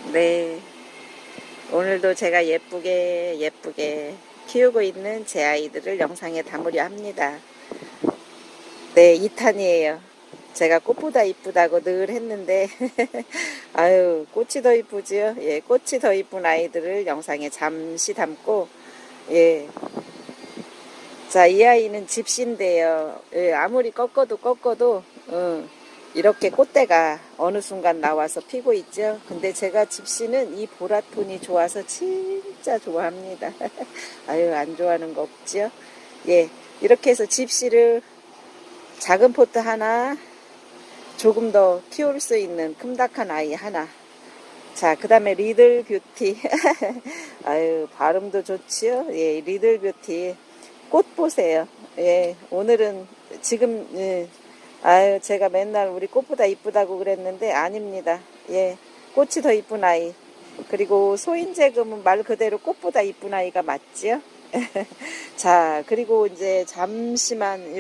네, 오늘도 제가 예쁘게 키우고 있는 제 아이들을 영상에 담으려 합니다. 네, 2탄이에요. 제가 꽃보다 이쁘다고 늘 했는데, 아유, 꽃이 더 이쁘지요? 예, 꽃이 더 이쁜 아이들을 영상에 잠시 담고, 예, 자, 이 아이는 집시인데요. 예, 아무리 꺾어도, 이렇게 꽃대가 어느 순간 나와서 피고 있죠. 근데 제가 집시는 이 보라톤이 좋아서 진짜 좋아합니다. 아유, 안 좋아하는 거 없죠. 예, 이렇게 해서 집시를 작은 포트 하나, 조금 더 키울 수 있는 큼닥한 아이 하나. 자, 그 다음에 리들 뷰티. 아유, 발음도 좋지요? 예, 리들 뷰티. 꽃 보세요. 예, 오늘은 지금, 예, 아유, 제가 맨날 우리 꽃보다 이쁘다고 그랬는데 아닙니다. 예, 꽃이 더 이쁜 아이. 그리고 소인재금은 말 그대로 꽃보다 이쁜 아이가 맞지요? 자, 그리고 이제 잠시만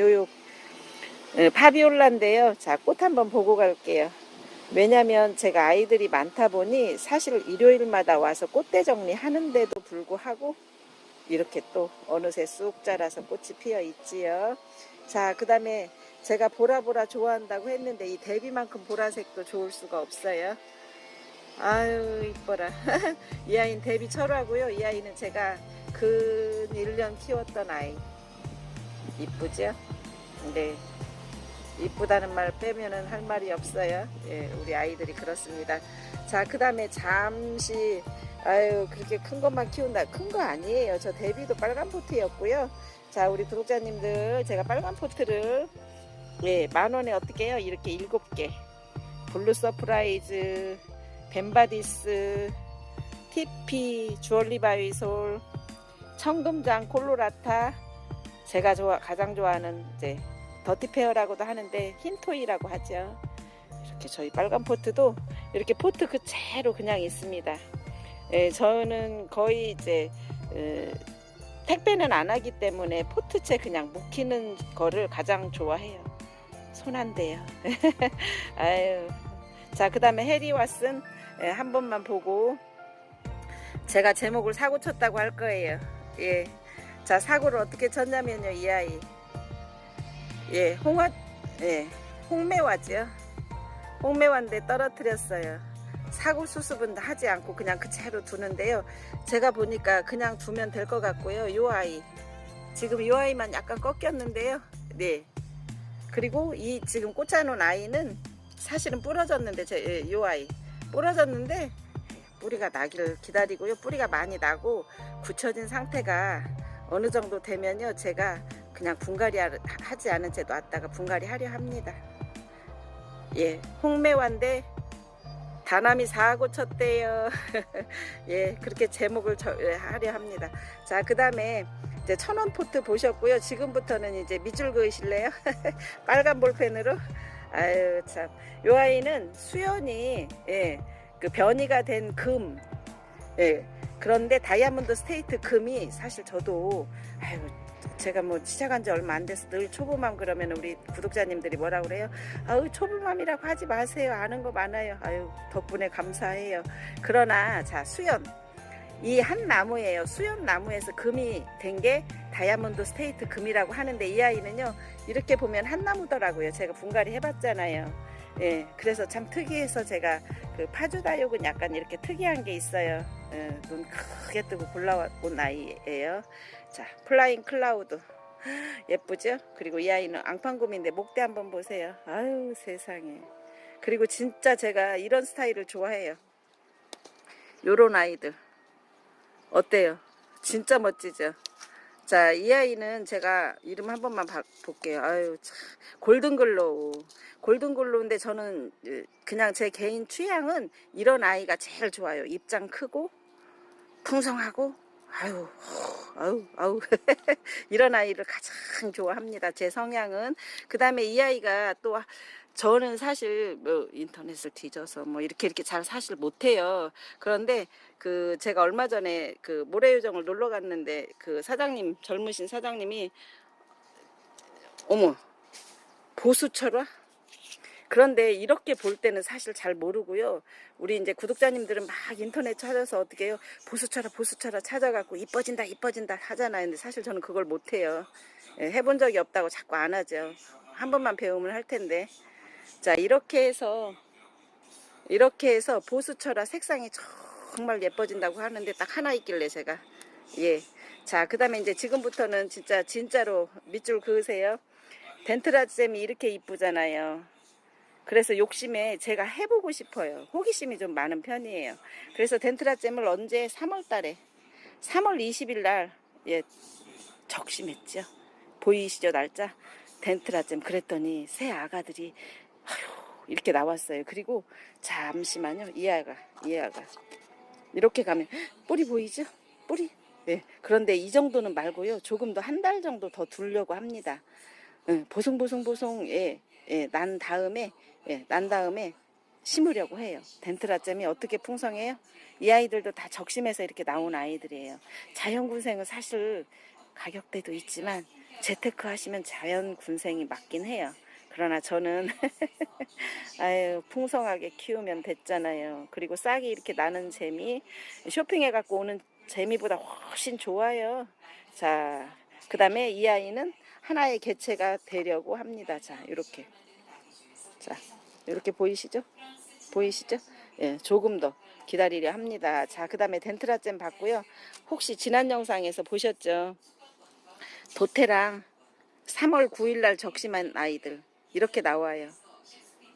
파비올라인데요. 자, 꽃 한번 보고 갈게요. 왜냐면 제가 아이들이 많다 보니 사실 일요일마다 와서 꽃대 정리하는데도 불구하고 이렇게 또 어느새 쑥 자라서 꽃이 피어 있지요. 자, 그 다음에 제가 보라보라 좋아한다고 했는데 이 대비만큼 보라색도 좋을 수가 없어요. 아유, 이뻐라. 이 아이는 대비 철화고요. 이 아이는 제가 근 1년 키웠던 아이. 이쁘죠? 네. 이쁘다는 말 빼면은 할 말이 없어요. 예, 우리 아이들이 그렇습니다. 자, 그 다음에 잠시, 아유, 그렇게 큰 것만 키운다. 큰 거 아니에요. 저 데뷔도 빨간 포트였고요. 자, 우리 구독자님들, 제가 빨간 포트를, 예, 10,000원에 어떻게 해요? 이렇게 7개. 블루 서프라이즈, 벤바디스, TP, 주얼리 바이솔, 청금장, 콜로라타, 제가 가장 좋아하는 이제 더티페어라고도 하는데 흰토이라고 하죠. 이렇게 저희 빨간 포트도 이렇게 포트 그대로 그냥 있습니다. 예, 저는 거의 이제 택배는 안 하기 때문에 포트채 그냥 묵히는 거를 가장 좋아해요. 손 안 대요. 아유. 자, 그 다음에 해리 왓슨, 예, 한 번만 보고 제가 제목을 사고 쳤다고 할 거예요. 예. 자, 사고를 어떻게 쳤냐면요, 이 아이. 예, 예, 홍매화죠. 홍매화인데 떨어뜨렸어요. 사고 수습은 하지 않고 그냥 그대로 두는데요. 제가 보니까 그냥 두면 될 것 같고요. 요 아이. 지금 요 아이만 약간 꺾였는데요. 네. 그리고 이 지금 꽂아놓은 아이는 사실은 부러졌는데, 요 아이. 부러졌는데, 뿌리가 나기를 기다리고요. 뿌리가 많이 나고 굳혀진 상태가 어느 정도 되면요. 제가 그냥 분갈이 하지 않은 채 놨다가 분갈이 하려 합니다. 예, 홍매화인데 다남이 4고 쳤대요. 예, 그렇게 제목을 하려 합니다. 자, 그 다음에 이제 1,000원 포트 보셨고요. 지금부터는 이제 밑줄 그으실래요? 빨간 볼펜으로. 아유, 참. 요 아이는 수연이, 예, 그 변이가 된 금, 예, 그런데 다이아몬드 스테이트 금이 사실 저도, 아유, 제가 뭐 시작한 지 얼마 안 돼서 늘 초보맘 그러면 우리 구독자님들이 뭐라 그래요? 아유, 초보맘이라고 하지 마세요. 아는 거 많아요. 아유, 덕분에 감사해요. 그러나 자, 수연, 이 한 나무예요. 수연 나무에서 금이 된 게 다이아몬드 스테이트 금이라고 하는데 이 아이는요, 이렇게 보면 한 나무더라고요. 제가 분갈이 해봤잖아요. 예, 그래서 참 특이해서 제가 그 파주다육은 약간 이렇게 특이한 게 있어요. 예, 눈 크게 뜨고 골라온 아이예요. 자, 플라잉 클라우드. 예쁘죠? 그리고 이 아이는 앙팡곰인데 목대 한번 보세요. 아유, 세상에. 그리고 진짜 제가 이런 스타일을 좋아해요. 요런 아이들. 어때요? 진짜 멋지죠? 자, 이 아이는 제가 이름 한 번만 볼게요. 아유, 참. 골든글로우. 골든글로우인데 저는 그냥 제 개인 취향은 이런 아이가 제일 좋아요. 입장 크고, 풍성하고, 아유. 이런 아이를 가장 좋아합니다. 제 성향은. 그 다음에 이 아이가 또, 저는 사실 뭐 인터넷을 뒤져서 뭐 이렇게 잘 사실 못해요. 그런데 그 제가 얼마 전에 그 모래요정을 놀러 갔는데 그 사장님, 젊으신 사장님이, 어머, 보수철화? 그런데 이렇게 볼 때는 사실 잘 모르고요. 우리 이제 구독자님들은 막 인터넷 찾아서 어떻게 해요? 보수처럼 찾아갖고 이뻐진다 하잖아요. 근데 사실 저는 그걸 못해요. 예, 해본 적이 없다고 자꾸 안 하죠. 한 번만 배우면 할 텐데. 자, 이렇게 해서 보수철화 색상이 정말 예뻐진다고 하는데 딱 하나 있길래 제가, 예. 자, 그 다음에 이제 지금부터는 진짜로 밑줄 그으세요. 덴트라잼이 이렇게 이쁘잖아요. 그래서 욕심에 제가 해보고 싶어요. 호기심이 좀 많은 편이에요. 그래서 덴트라잼을 언제 3월 달에 3월 20일 날, 예, 적심했죠. 보이시죠, 날짜? 덴트라잼. 그랬더니 새 아가들이 이렇게 나왔어요. 그리고 잠시만요. 이 아가 이렇게 가면 뿌리 보이죠? 뿌리. 네. 그런데 이 정도는 말고요. 조금 더 한 달 정도 더 두려고 합니다. 보송보송 난 다음에 심으려고 해요. 덴트라잼이 어떻게 풍성해요? 이 아이들도 다 적심해서 이렇게 나온 아이들이에요. 자연군생은 사실 가격대도 있지만 재테크 하시면 자연군생이 맞긴 해요. 그러나 저는 아유, 풍성하게 키우면 됐잖아요. 그리고 싹이 이렇게 나는 재미, 쇼핑해 갖고 오는 재미보다 훨씬 좋아요. 자, 그 다음에 이 아이는 하나의 개체가 되려고 합니다. 자, 이렇게 보이시죠? 예, 조금 더 기다리려 합니다. 자, 그 다음에 덴트라잼 봤고요. 혹시 지난 영상에서 보셨죠? 도태랑 3월 9일 날 적심한 아이들 이렇게 나와요.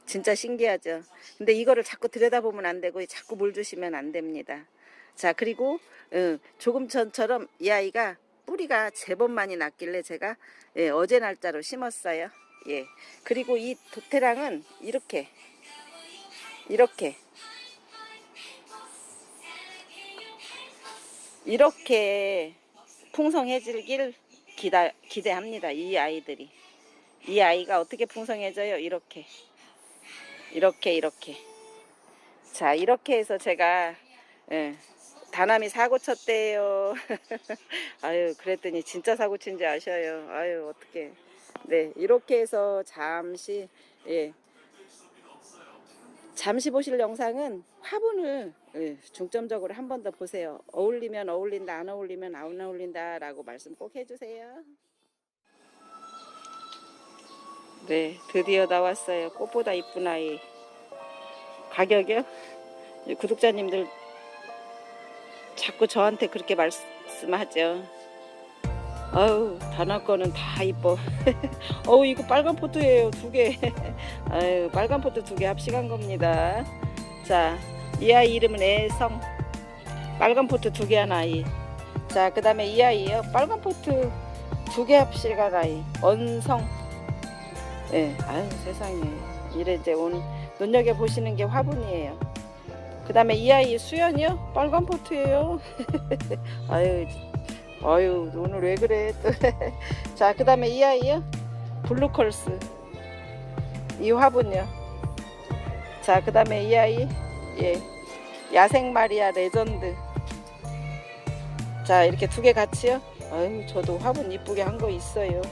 진짜 신기하죠. 근데 이거를 자꾸 들여다보면 안 되고 자꾸 물 주시면 안 됩니다. 자, 그리고 조금 전처럼 이 아이가 뿌리가 제법 많이 났길래 제가 어제 날짜로 심었어요. 예. 그리고 이 도태랑은 이렇게 풍성해지길 기대합니다. 이 아이들이. 이 아이가 어떻게 풍성해져요? 이렇게. 자, 이렇게 해서 제가 다남이 사고 쳤대요. 아유, 그랬더니 진짜 사고 친지 아셔요. 아유, 어떡해. 네, 이렇게 해서 잠시 보실 영상은 화분을 중점적으로 한 번 더 보세요. 어울리면 어울린다, 안 어울리면 안 어울린다 라고 말씀 꼭 해주세요. 네, 드디어 나왔어요. 꽃보다 이쁜 아이. 가격이요? 구독자님들 자꾸 저한테 그렇게 말씀하죠. 아우, 다나 거는 다 이뻐. 어우, 이거 빨간 포트예요. 2개. 아유, 빨간 포트 2개 합식한 겁니다. 자, 이 아이 이름은 애성. 빨간 포트 2개 한 아이. 자, 그 다음에 이 아이요. 빨간 포트 2개 합식한 아이. 언성. 예, 아유, 세상에. 이래 이제 오늘 눈여겨 보시는 게 화분이에요. 그 다음에 이 아이 수연이요. 빨간 포트예요. 아유, 오늘 왜 그래 또. 자, 그 다음에 이 아이요. 블루컬스. 이 화분요. 자, 그 다음에 이 아이 야생마리아 레전드. 자, 이렇게 2개 같이요. 아유, 저도 화분 이쁘게 한 거 있어요.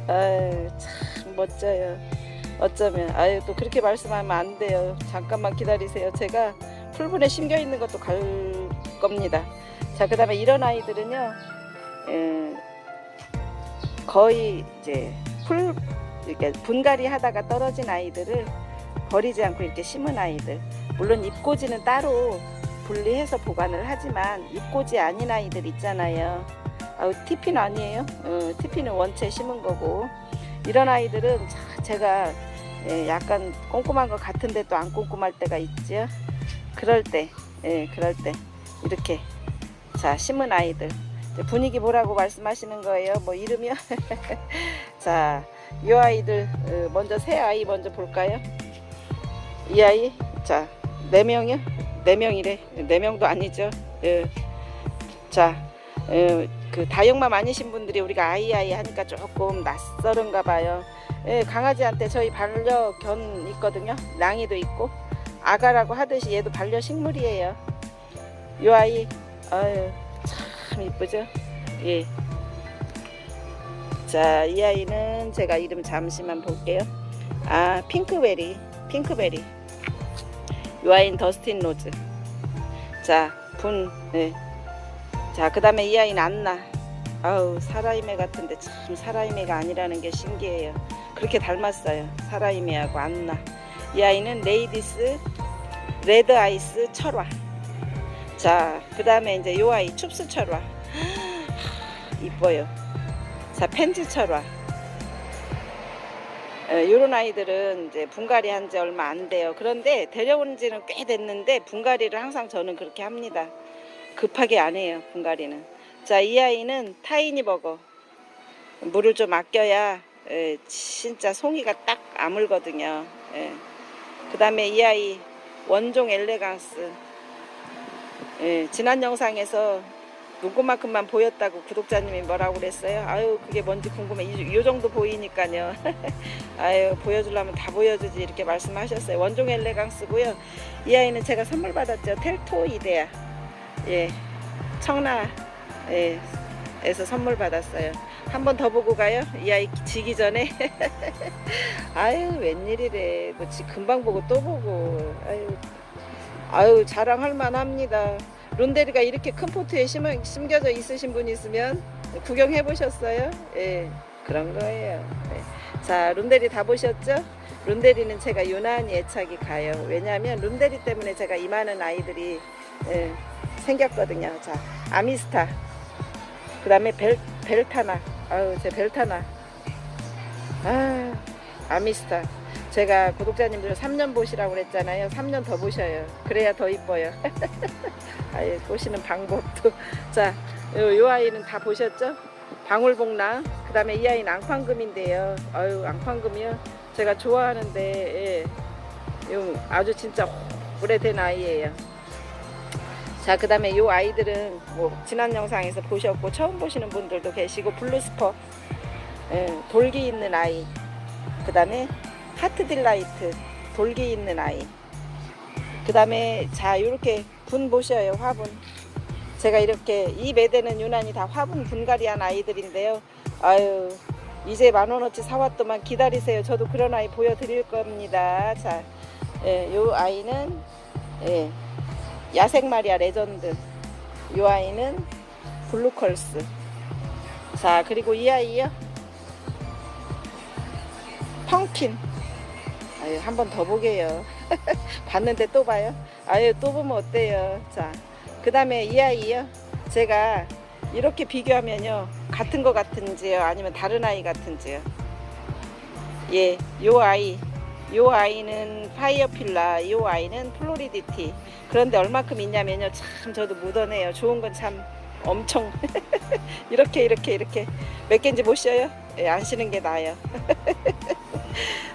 아유, 참 멋져요. 어쩌면 또 그렇게 말씀하면 안 돼요. 잠깐만 기다리세요. 제가 풀분에 심겨 있는 것도 갈 겁니다. 자, 그 다음에 이런 아이들은요, 거의 이제 이렇게 분갈이 하다가 떨어진 아이들을 버리지 않고 이렇게 심은 아이들. 물론 잎꽂이는 따로 분리해서 보관을 하지만 잎꽂이 아닌 아이들 있잖아요. 티피는 아니에요. 티피는 원체 심은 거고. 이런 아이들은 제가 약간 꼼꼼한 것 같은데 또 안 꼼꼼할 때가 있죠. 그럴 때 이렇게 자, 심은 아이들. 분위기 보라고 말씀하시는 거예요. 뭐 이름이요? 자, 이 아이들 먼저 새 아이 먼저 볼까요? 이 아이. 자, 4명이요? 4명이래. 4명도 아니죠. 자, 그 다육맘 아니신 분들이 우리가 아이 하니까 조금 낯설은가 봐요. 강아지한테 저희 반려견 있거든요. 랑이도 있고 아가라고 하듯이 얘도 반려식물이에요. 이 아이 참 이쁘죠. 예. 자, 이 아이는 제가 이름 잠시만 볼게요. 아, 핑크베리. 이 아이는 더스틴 로즈. 자, 네. 자, 그 다음에 이 아이는 안나. 아우, 사라이메 같은데 참 사라이메가 아니라는 게 신기해요. 그렇게 닮았어요. 사라이메하고 안나. 이 아이는 레이디스 레드 아이스 철화. 자, 그 다음에 이제 이 아이 춥스 철화. 이뻐요. 자, 펜지 철화. 이런 아이들은 이제 분갈이 한 지 얼마 안 돼요. 그런데 데려온 지는 꽤 됐는데 분갈이를 항상 저는 그렇게 합니다. 급하게 안 해요, 분갈이는. 자, 이 아이는 타이니 버거. 물을 좀 아껴야 진짜 송이가 딱 아물거든요. 그 다음에 이 아이 원종 엘레강스. 지난 영상에서 눈곱만큼만 보였다고 구독자님이 뭐라고 그랬어요? 아유, 그게 뭔지 궁금해. 이 정도 보이니까요. 아유, 보여주려면 다 보여주지, 이렇게 말씀하셨어요. 원종 엘레강스고요. 이 아이는 제가 선물 받았죠. 텔토이데아. 예, 청라 에서 선물 받았어요. 한 번 더 보고 가요. 이 아이 지기 전에. 아유, 웬일이래. 뭐 금방 보고 또 보고. 아유, 자랑할 만합니다. 론데리가 이렇게 큰 포트에 심겨져 있으신 분 있으면 구경해 보셨어요? 예, 그런 거예요. 네. 자, 론데리 다 보셨죠? 론데리는 제가 유난히 애착이 가요. 왜냐하면 론데리 때문에 제가 이 많은 아이들이 생겼거든요. 자, 아미스타. 그 다음에 벨타나. 아유, 제 벨타나. 아, 아미스타. 제가 구독자님들 3년 보시라고 그랬잖아요. 3년 더 보셔요. 그래야 더 이뻐요. 아유, 보시는 방법도. 자, 요 아이는 다 보셨죠? 방울복랑. 그 다음에 이 아이는 앙팡금인데요. 아유, 앙팡금이요. 제가 좋아하는데, 아주 진짜 오래된 아이예요. 자, 그 다음에 요 아이들은 뭐 지난 영상에서 보셨고 처음 보시는 분들도 계시고, 블루스퍼. 돌기 있는 아이. 그 다음에 하트 딜라이트, 돌기 있는 아이. 그 다음에 자, 요렇게 분 보셔요. 화분. 제가 이렇게 이 매대는 유난히 다 화분 분갈이한 아이들인데요. 아유, 이제 10,000원어치 사왔더만 기다리세요. 저도 그런 아이 보여드릴 겁니다. 자, 요 아이는 야생 마리아 레전드. 요 아이는 블루컬스. 자, 그리고 이 아이요, 펑킨. 아유, 한 번 더 보게요. 봤는데 또 봐요. 아유, 또 보면 어때요. 자, 그 다음에 이 아이요, 제가 이렇게 비교하면요, 같은 거 같은지요, 아니면 다른 아이 같은지요. 예, 요 아이는 파이어필라, 요 아이는 플로리디티. 그런데 얼마큼 있냐면요, 참 저도 묻어내요. 좋은 건 참 엄청 이렇게 몇 개인지 못 쉬어요. 예, 안 쉬는 게 나아요.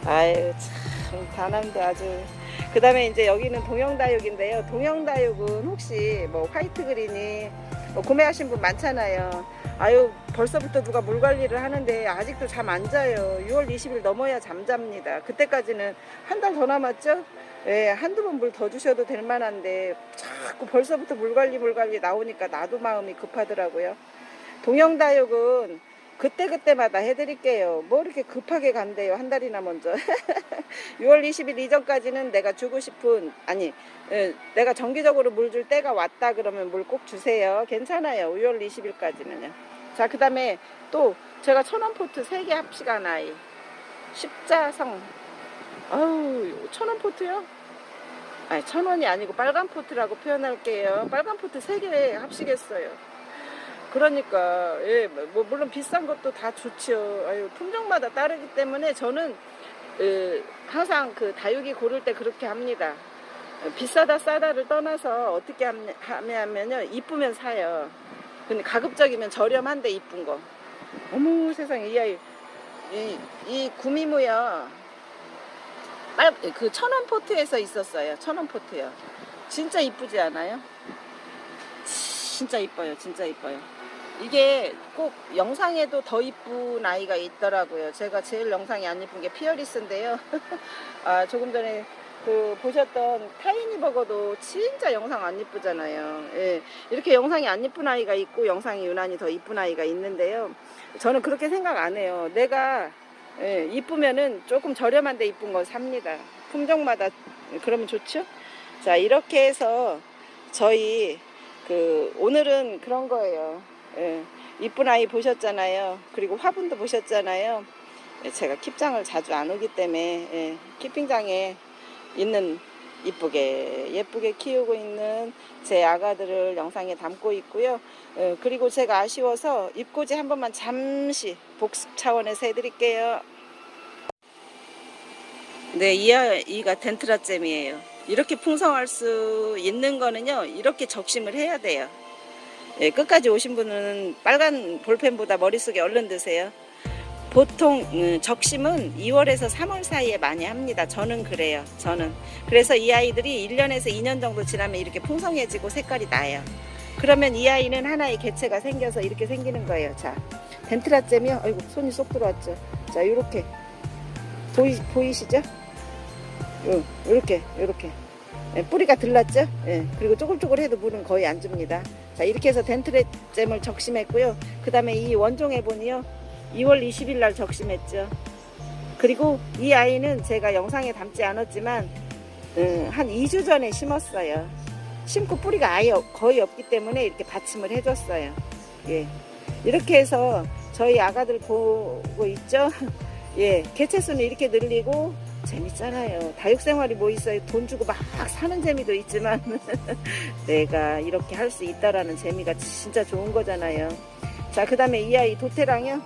아유, 참 다남도 아주. 그 다음에 이제 여기는 동영다육인데요. 동영다육은 혹시 뭐 화이트 그린이 뭐 구매하신 분 많잖아요. 아유, 벌써부터 누가 물 관리를 하는데 아직도 잠 안 자요. 6월 20일 넘어야 잠잡니다. 그때까지는 한 달 더 남았죠? 예, 한두 번 물 더 주셔도 될 만한데 자꾸 벌써부터 물 관리 나오니까 나도 마음이 급하더라고요. 동영다육은 그때마다 해드릴게요. 뭐 이렇게 급하게 간대요. 한 달이나 먼저. 6월 20일 이전까지는 내가 주고 싶은, 아니, 내가 정기적으로 물 줄 때가 왔다 그러면 물 꼭 주세요. 괜찮아요. 6월 20일까지는요. 자, 그 다음에 또 제가 1,000원 포트 3개 합식한 아이. 십자성. 아우, 1,000원 포트요? 아니, 1,000원이 아니고 빨간 포트라고 표현할게요. 빨간 포트 3개 합식했어요. 그러니까 뭐 물론 비싼 것도 다 좋죠. 아유, 품종마다 다르기 때문에 저는 항상 그 다육이 고를 때 그렇게 합니다. 비싸다 싸다를 떠나서 어떻게 하냐면요, 이쁘면 사요. 근데 가급적이면 저렴한데 이쁜 거. 어머 세상에, 이 아이 이 구미무요, 그 1,000원 포트에서 있었어요. 1,000원 포트요. 진짜 이쁘지 않아요? 진짜 이뻐요. 진짜 이뻐요. 이게 꼭 영상에도 더 이쁜 아이가 있더라고요. 제가 제일 영상이 안 이쁜 게 피어리스인데요. 아, 조금 전에 그 보셨던 타이니 버거도 진짜 영상 안 이쁘잖아요. 예, 이렇게 영상이 안 이쁜 아이가 있고 영상이 유난히 더 이쁜 아이가 있는데요. 저는 그렇게 생각 안 해요. 내가 예, 이쁘면은 조금 저렴한데 이쁜 거 삽니다. 품종마다 그러면 좋죠. 자, 이렇게 해서 저희 오늘은 그런 거예요. 예, 이쁜 아이 보셨잖아요. 그리고 화분도 보셨잖아요. 예, 제가 킵장을 자주 안 오기 때문에 예, 키핑장에 있는 예쁘게 키우고 있는 제 아가들을 영상에 담고 있고요. 그리고 제가 아쉬워서 잎꽂이 한 번만 잠시 복습 차원에서 해드릴게요. 네, 이 아이가 덴트라잼이에요. 이렇게 풍성할 수 있는 거는요, 이렇게 적심을 해야 돼요. 예, 끝까지 오신 분은 빨간 볼펜보다 머릿속에 얼른 드세요. 보통 적심은 2월에서 3월 사이에 많이 합니다. 저는 그래요. 그래서 이 아이들이 1년에서 2년 정도 지나면 이렇게 풍성해지고 색깔이 나요. 그러면 이 아이는 하나의 개체가 생겨서 이렇게 생기는 거예요. 자, 덴트라잼이요. 아이고, 손이 쏙 들어왔죠. 자, 이렇게 보이시죠? 이렇게 예, 뿌리가 들렀죠? 예, 그리고 쪼글쪼글해도 물은 거의 안 줍니다. 자, 이렇게 해서 덴트라잼을 적심했고요. 그 다음에 이 원종해본이요, 2월 20일 날 적심했죠. 그리고 이 아이는 제가 영상에 담지 않았지만 한 2주 전에 심었어요. 심고 뿌리가 아예 거의 없기 때문에 이렇게 받침을 해줬어요. 예, 이렇게 해서 저희 아가들 보고 있죠. 예, 개체수는 이렇게 늘리고 재밌잖아요. 다육생활이 뭐 있어요. 돈 주고 막 사는 재미도 있지만 내가 이렇게 할 수 있다라는 재미가 진짜 좋은 거잖아요. 자, 그 다음에 이 아이 도테랑이요,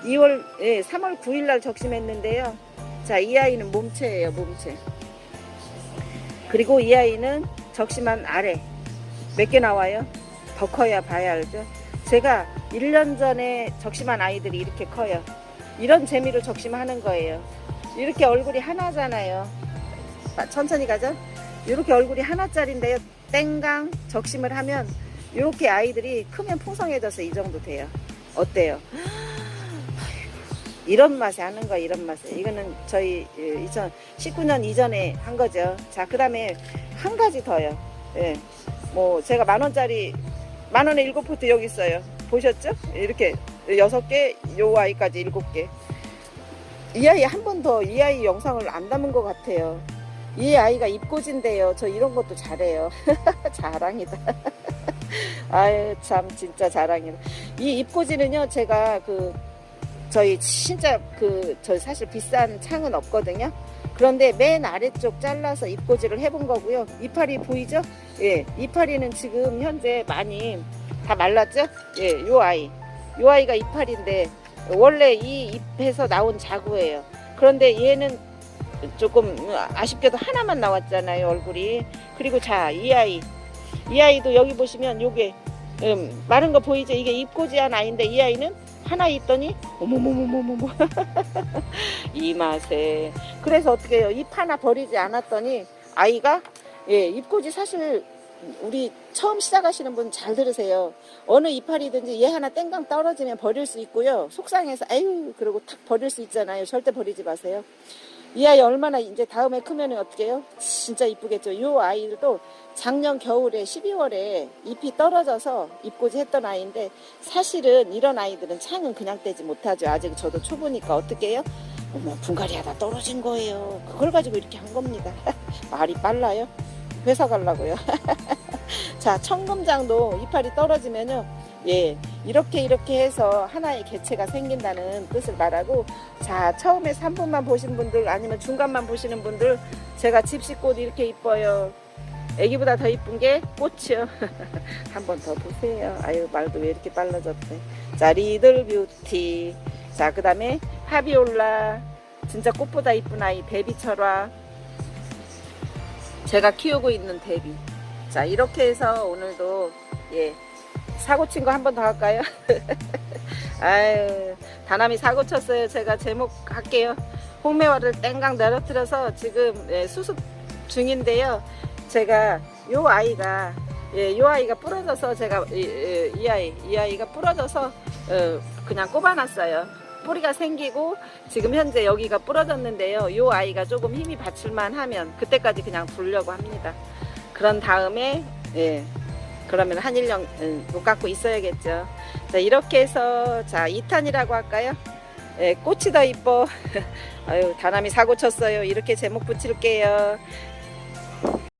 3월 9일 날 적심했는데요. 자, 이 아이는 몸체예요. 몸체. 그리고 이 아이는 적심한 아래 몇 개 나와요? 더 커야 봐야 알죠. 제가 1년 전에 적심한 아이들이 이렇게 커요. 이런 재미로 적심하는 거예요. 이렇게 얼굴이 하나잖아요. 천천히 가죠. 이렇게 얼굴이 하나짜리인데요, 땡강 적심을 하면 이렇게 아이들이 크면 풍성해져서 이 정도 돼요. 어때요? 이런 맛에 하는 거야. 이런 맛에. 이거는 저희 2019년 이전에 한 거죠. 자, 그 다음에 한 가지 더요. 예, 뭐 제가 만원짜리, 만원에 7포트 여기 있어요. 보셨죠? 이렇게 6개, 요 아이까지 7개. 이 아이 한 번 더, 이 아이 영상을 안 담은 것 같아요. 이 아이가 잎꽂인데요. 저 이런 것도 잘해요. 자랑이다. 아유, 참 진짜 자랑이다. 이 잎꽂이는요, 제가 저희 진짜 저 사실 비싼 창은 없거든요. 그런데 맨 아래쪽 잘라서 잎꽂이를 해본 거고요. 이파리 보이죠? 예, 이파리는 지금 현재 많이 다 말랐죠? 예, 요 아이가 이파리인데 원래 이 잎에서 나온 자구예요. 그런데 얘는 조금 아쉽게도 하나만 나왔잖아요, 얼굴이. 그리고 자, 이 아이도 여기 보시면 요게 마른 거 보이죠? 이게 잎꽂이한 아이인데 이 아이는 하나 있더니 어머머머머머머 이 맛에. 그래서 어떻게 해요? 잎 하나 버리지 않았더니 아이가, 예, 잎꽂이 사실 우리 처음 시작하시는 분 잘 들으세요. 어느 이파리든지 얘 하나 땡강 떨어지면 버릴 수 있고요. 속상해서 아유 그러고 탁 버릴 수 있잖아요. 절대 버리지 마세요. 이 아이 얼마나 이제 다음에 크면 어떻게 해요? 진짜 이쁘겠죠. 이 아이도 작년 겨울에 12월에 잎이 떨어져서 잎꽂이 했던 아이인데, 사실은 이런 아이들은 창은 그냥 떼지 못하죠. 아직 저도 초보니까 어떻게 해요? 분갈이 하다 떨어진 거예요. 그걸 가지고 이렇게 한 겁니다. 말이 빨라요? 회사 가려고요. 자, 청금장도 이파리 떨어지면요, 예, 이렇게 해서 하나의 개체가 생긴다는 뜻을 말하고, 자, 처음에 3분만 보신 분들 아니면 중간만 보시는 분들, 제가 집시꽃 이렇게 이뻐요. 애기보다 더 이쁜 게 꽃이요. 한 번 더 보세요. 아유, 말도 왜 이렇게 빨라졌대. 자, 리들 뷰티. 자, 그 다음에 파비올라. 진짜 꽃보다 이쁜 아이 데비철화. 제가 키우고 있는 데비. 자, 이렇게 해서 오늘도, 예, 사고 친 거 한 번 더 할까요? 아유, 다남이 사고 쳤어요. 제가 제목 할게요. 홍매화를 땡강 내려뜨려서 지금, 예, 수습 중인데요. 제가 요 아이가 부러져서 제가 이 아이가 부러져서 그냥 꼽아놨어요. 뿌리가 생기고 지금 현재 여기가 부러졌는데요. 요 아이가 조금 힘이 받칠만 하면 그때까지 그냥 두려고 합니다. 그런 다음에, 예, 그러면 한 1년 못 갖고 있어야겠죠. 자, 이렇게 해서, 자, 2탄이라고 할까요? 예, 꽃이 더 이뻐. 아유, 다람이 사고 쳤어요. 이렇게 제목 붙일게요.